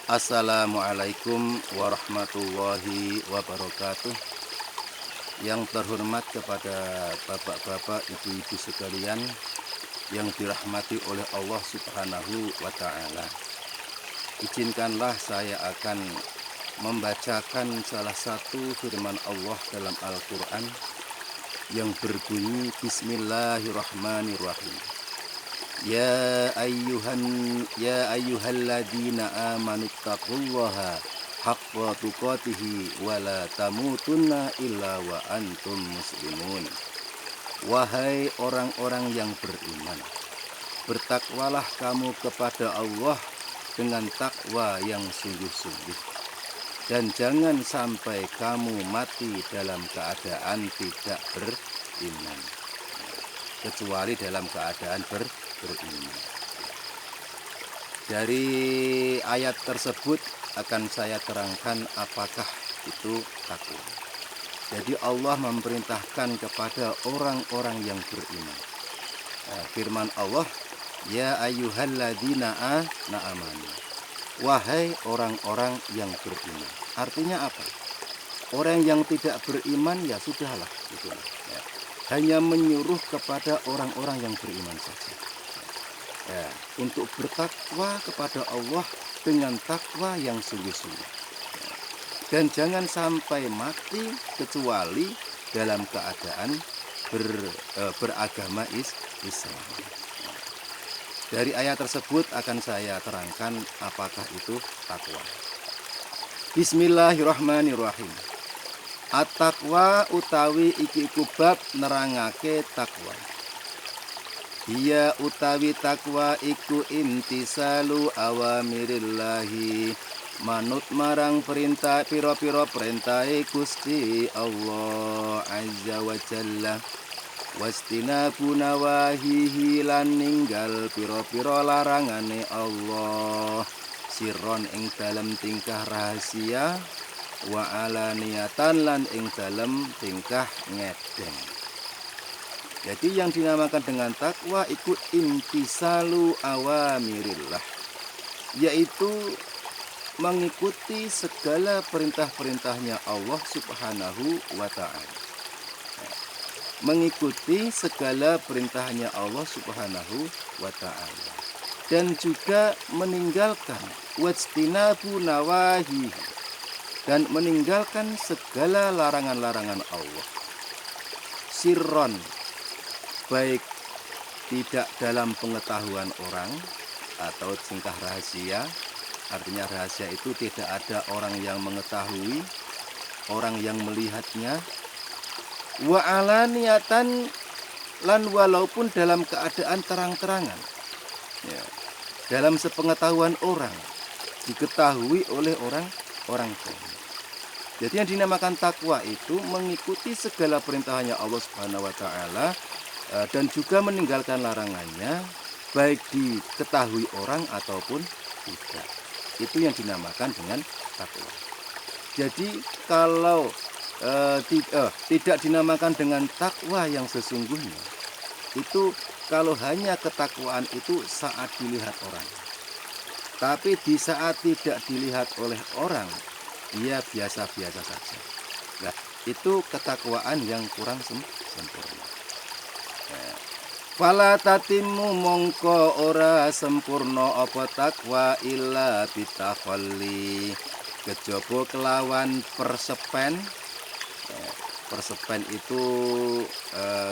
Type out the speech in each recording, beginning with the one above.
Assalamualaikum warahmatullahi wabarakatuh. Yang terhormat kepada bapak-bapak, ibu-ibu sekalian yang dirahmati oleh Allah Subhanahu wa Ta'ala. Izinkanlah saya akan membacakan salah satu firman Allah dalam Al-Quran yang berbunyi Bismillahirrahmanirrahim. Ya ayyuhalladzina amanu taqullaha haqqa tuqatih wa la tamutunna illa wa antum muslimun. Wahai orang-orang yang beriman, bertakwalah kamu kepada Allah dengan takwa yang sungguh-sungguh, dan jangan sampai kamu mati dalam keadaan tidak beriman, kecuali dalam keadaan beriman. Dari ayat tersebut akan saya terangkan apakah itu takwa. Jadi Allah memerintahkan kepada orang-orang yang beriman. Firman Allah, ya ayyuhalladzina amanu. Wahai orang-orang yang beriman. Artinya apa? Orang yang tidak beriman ya sudahlah, gitu ya. Hanya menyuruh kepada orang-orang yang beriman saja. Ya, untuk bertakwa kepada Allah dengan takwa yang sungguh-sungguh. Dan jangan sampai mati kecuali dalam keadaan beragama Islam. Dari ayat tersebut akan saya terangkan apakah itu takwa. Bismillahirrahmanirrahim. At-taqwa utawi iki bab nerangake takwa. Iya utawi takwa iku imtisalu awamirillahi, manut marang perintah piro-piro perintahe Gusti Allah azza wa jalla, wastinabu nawahihi lan ninggal piro-piro larangane Allah, sirron ing dalem tingkah rahasia, wa alaniyatan lan ing dalem tingkah ngedeng. Jadi yang dinamakan dengan takwa itu imtisalu awamirillah, yaitu mengikuti segala perintah-perintahnya Allah Subhanahu wa Ta'ala. Mengikuti segala perintahnya Allah Subhanahu wa Ta'ala. Dan juga meninggalkan wajtinabu nawahi, dan meninggalkan segala larangan-larangan Allah. Sirron, baik tidak dalam pengetahuan orang atau tingkah rahasia. Artinya rahasia itu tidak ada orang yang mengetahui, orang yang melihatnya. Wa alaniyatan, lan walaupun dalam keadaan terang-terangan, ya, dalam sepengetahuan orang, diketahui oleh orang banyak. Jadi yang dinamakan takwa itu mengikuti segala perintahnya Allah Subhanahu wa Ta'ala, dan juga meninggalkan larangannya, baik diketahui orang ataupun tidak. Itu yang dinamakan dengan takwa. Jadi kalau tidak dinamakan dengan takwa yang sesungguhnya, itu kalau hanya ketakwaan itu saat dilihat orang. Tapi di saat tidak dilihat oleh orang, dia biasa-biasa saja. Nah, itu ketakwaan yang kurang sempurna. Fala tatimu mongko ora sempurna apa takwa illa bitakhalli, kejaba kelawan persepen. Persepen itu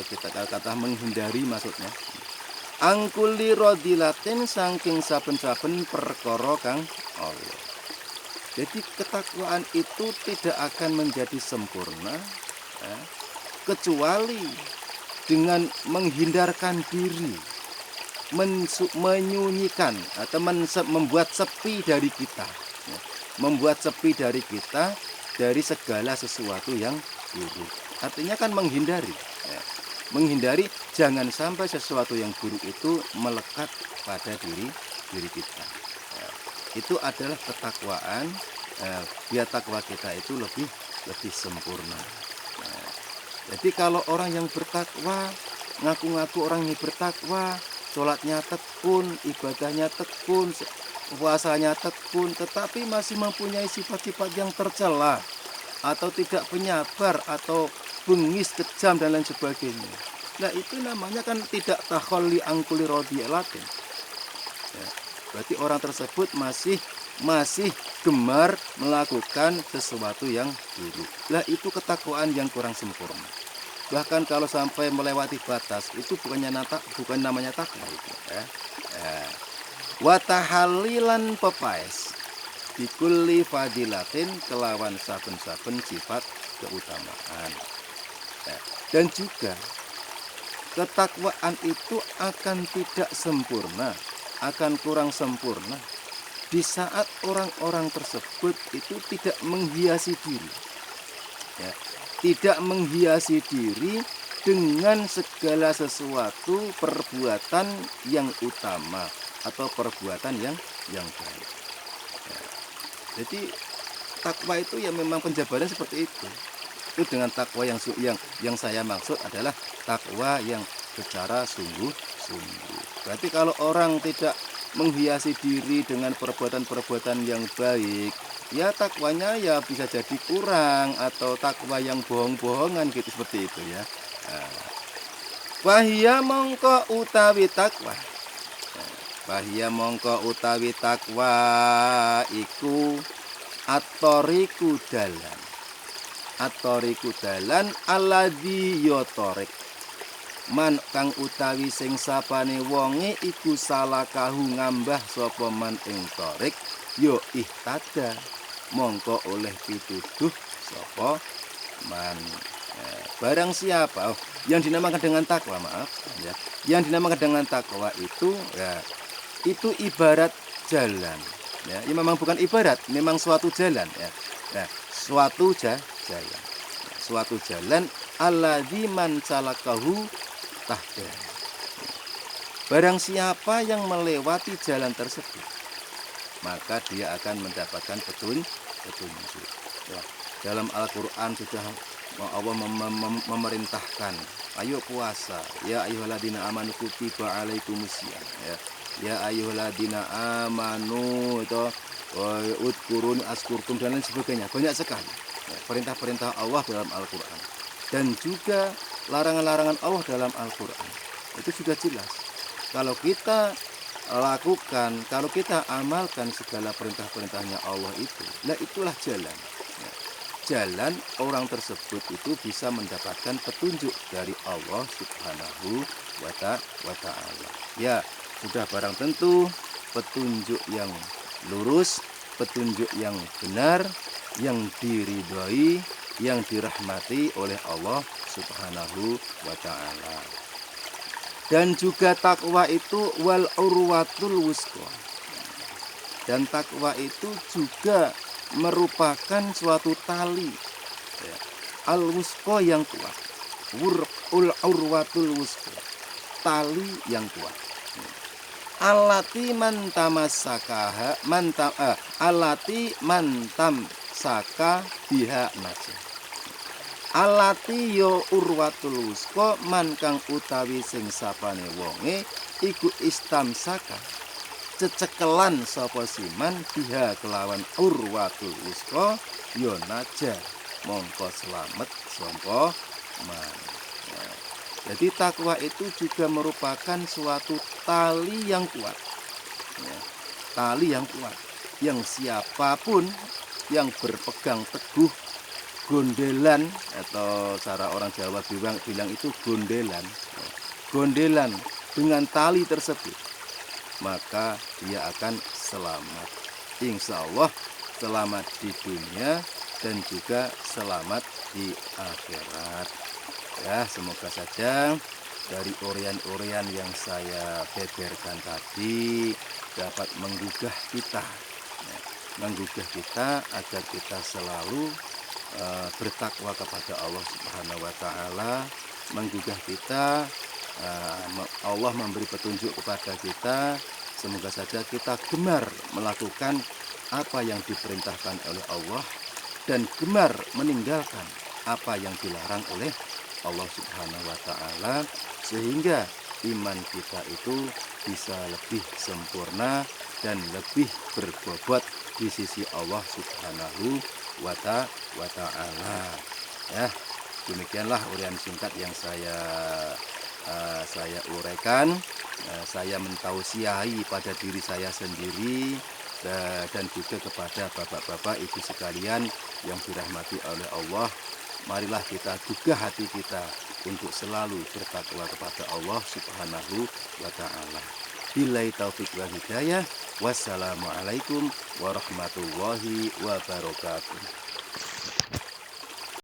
kita kata menghindari maksudnya. Angkuli rodilatin saking saben-saben perkara kang Allah. Jadi ketakwaan itu tidak akan menjadi sempurna kecuali dengan menghindarkan diri, menyunyikan atau membuat sepi dari kita, membuat sepi dari kita dari segala sesuatu yang buruk. Artinya kan menghindari, menghindari jangan sampai sesuatu yang buruk itu melekat pada diri kita. Itu adalah ketakwaan. Biar takwa kita itu lebih sempurna. Jadi kalau orang yang bertakwa, ngaku-ngaku orang yang bertakwa, sholatnya tekun, ibadahnya tekun, puasanya tekun, tetapi masih mempunyai sifat-sifat yang tercela, atau tidak penyabar, atau bengis, kejam, dan lain sebagainya. Nah, itu namanya kan tidak takholli angkuli rodialatin. Ya, berarti orang tersebut masih gemar melakukan sesuatu yang buruk. Lah, itu ketakwaan yang kurang sempurna. Bahkan kalau sampai melewati batas, itu bukan namanya takwa itu, ya. Wa tahalilan pepaes bikulli fadilatin, kelawan saben-saben sifat keutamaan. Ya. Dan juga ketakwaan itu akan tidak sempurna, akan kurang sempurna di saat orang-orang tersebut itu tidak menghiasi diri, ya, tidak menghiasi diri dengan segala sesuatu perbuatan yang utama atau perbuatan yang baik. Ya. Jadi takwa itu ya memang penjabarannya seperti itu. Itu dengan takwa yang saya maksud adalah takwa yang secara sungguh-sungguh. Berarti kalau orang tidak menghiasi diri dengan perbuatan-perbuatan yang baik, ya takwanya ya bisa jadi kurang, atau takwa yang bohong-bohongan gitu, seperti itu ya. Wahia mongko utawi takwa. Wahia mongko utawi takwa iku atoriku dalan. Atoriku dalan alladzi yotorek, man kang utawi sing sapane wonge iku salakahu ngambah sapa man ing torik, yo ihtada mongko oleh pituduh sapa man. Barang siapa yang dinamakan dengan takwa, ya, yang dinamakan dengan takwa itu, ya, itu ibarat jalan, ya. Ini memang bukan ibarat, memang suatu jalan, ya. Nah, suatu jalan, suatu jalan alladzi man salakahu tahda. Barang siapa yang melewati jalan tersebut, maka dia akan mendapatkan petunjuk. Ya, dalam Al-Quran sudah Allah memerintahkan, ayo puasa, ya ayyuhalladzina amanu kutiba alaikumusiyam, ya ayyuhalladzina amanu itu udkurun askurkum, dan lain sebagainya. Banyak sekali perintah-perintah Allah dalam Al-Quran, dan juga larangan-larangan Allah dalam Al-Quran. Itu sudah jelas. Kalau kita lakukan, kalau kita amalkan segala perintah-perintahnya Allah itu, nah itulah jalan. Jalan orang tersebut itu bisa mendapatkan petunjuk dari Allah Subhanahu wa ta'ala. Ya, sudah barang tentu petunjuk yang lurus, petunjuk yang benar, yang diridhoi, yang dirahmati oleh Allah Subhanahu wa ta'ala. Dan juga takwa itu wal urwatul wusqa. Dan takwa itu juga merupakan suatu tali, ya, al-wusqa yang kuat, urwatul wusqa, tali yang kuat. Alati alati mantam saka biha najah. Alati yo urwatul wusqa, man kang utawi sing sapane wonge iku istamsaka, cecekelan sapa siman biha kelawan urwatul wusqa, yo najah mongko selamat sapa man. Jadi takwa itu juga merupakan suatu tali yang kuat, ya, tali yang kuat, yang siapapun yang berpegang teguh gondelan, atau cara orang Jawa bilang itu gondelan, ya, gondelan dengan tali tersebut, maka dia akan selamat. Insya Allah selamat di dunia dan juga selamat di akhirat. Ya, semoga saja dari urian-urian yang saya beberkan tadi dapat menggugah kita, ya, menggugah kita agar kita selalu bertakwa kepada Allah Subhanahu wa ta'ala, menggugah kita, Allah memberi petunjuk kepada kita. Semoga saja kita gemar melakukan apa yang diperintahkan oleh Allah dan gemar meninggalkan apa yang dilarang oleh Allah Subhanahu wa ta'ala, sehingga iman kita itu bisa lebih sempurna dan lebih berbobot di sisi Allah Subhanahu wa Ta'ala. Ya, demikianlah uraian singkat yang saya uraikan. Saya mentausiahi pada diri saya sendiri dan juga kepada bapak-bapak ibu sekalian yang dirahmati oleh Allah. Marilah kita gugah hati kita untuk selalu bertakwa kepada Allah Subhanahu wa Ta'ala. Billahi taufik wal hidayah. Wassalamualaikum warahmatullahi wabarakatuh.